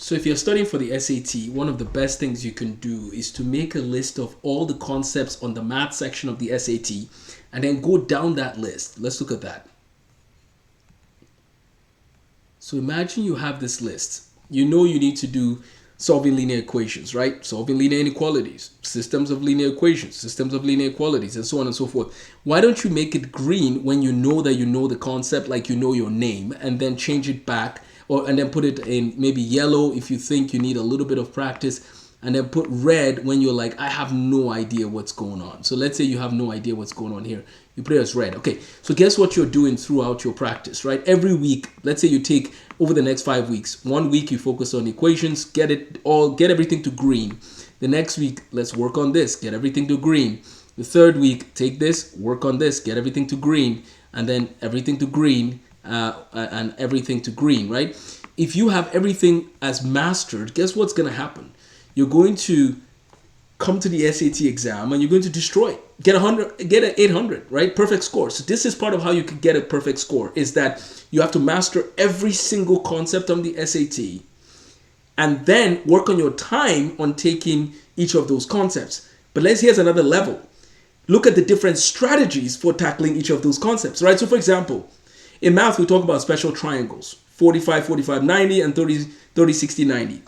So if you're studying for the SAT, one of the best things you can do is to make a list of all the concepts on the math section of the SAT and then go down that list. Let's look at that. So imagine you have this list. You know you need to do solving linear equations, right? Solving linear inequalities, systems of linear equations, systems of linear equalities, and so on and so forth. Why don't you make it green when you know that you know the concept, like you know your name, and then change it back, and then put it in maybe yellow if you think you need a little bit of practice, and then put red when you're like, I have no idea what's going on. So let's say you have no idea what's going on here. You put it as red. Okay, so guess what you're doing throughout your practice, right? Every week, let's say you take over the next 5 weeks. 1 week you focus on equations, get everything to green. The next week, let's work on this, get everything to green. The third week, take this, work on this, get everything to green, and then everything to green, and everything to green, right? If you have everything as mastered, guess what's going to happen? You're going to come to the SAT exam and you're going to destroy it. Get 100, get an 800, right? Perfect score. So this is part of how you can get a perfect score, is that you have to master every single concept on the SAT and then work on your time on taking each of those concepts. But here's another level. Look at the different strategies for tackling each of those concepts, right? So for example, in math, we talk about special triangles, 45, 45, 90, and 30, 30, 60, 90.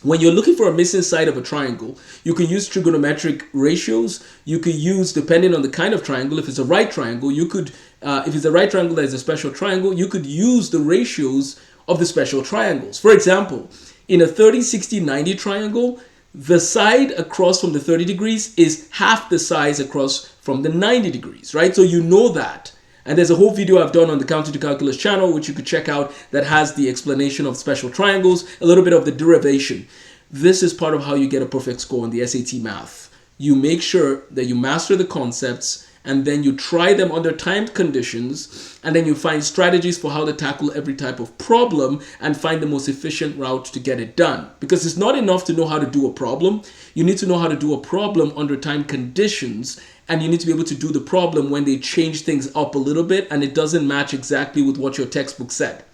When you're looking for a missing side of a triangle, you can use trigonometric ratios. You could use, depending on the kind of triangle, if it's a right triangle, you could, if it's a right triangle that is a special triangle, you could use the ratios of the special triangles. For example, in a 30, 60, 90 triangle, the side across from the 30 degrees is half the size across from the 90 degrees, right? So you know that. And there's a whole video I've done on the Counting to Calculus channel, which you could check out, that has the explanation of special triangles, a little bit of the derivation. This is part of how you get a perfect score on the SAT math. You make sure that you master the concepts, and then you try them under timed conditions, and then you find strategies for how to tackle every type of problem and find the most efficient route to get it done. Because it's not enough to know how to do a problem. You need to know how to do a problem under timed conditions, and you need to be able to do the problem when they change things up a little bit and it doesn't match exactly with what your textbook said.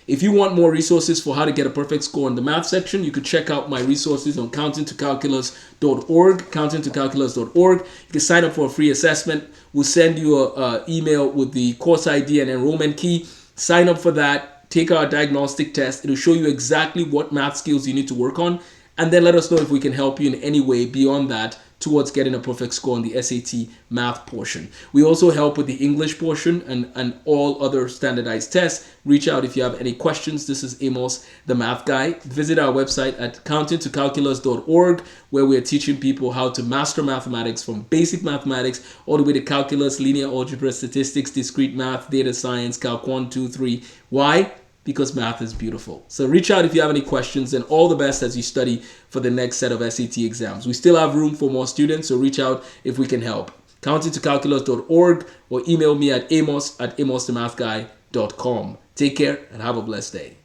If you want more resources for how to get a perfect score in the math section, you could check out my resources on countingtocalculus.org, countingtocalculus.org. You can sign up for a free assessment. We'll send you an email with the course ID and enrollment key. Sign up for that. Take our diagnostic test. It'll show you exactly what math skills you need to work on. And then let us know if we can help you in any way beyond that towards getting a perfect score on the SAT math portion. We also help with the English portion and all other standardized tests. Reach out if you have any questions. This is Amos, the math guy. Visit our website at countingtocalculus.org, where we're teaching people how to master mathematics, from basic mathematics all the way to calculus, linear algebra, statistics, discrete math, data science, Calc 1, 2, 3. Why? Because math is beautiful. So reach out if you have any questions, and all the best as you study for the next set of SAT exams. We still have room for more students, so reach out if we can help. Countingtocalculus.org or email me at amos@amosthemathguy.com. Take care and have a blessed day.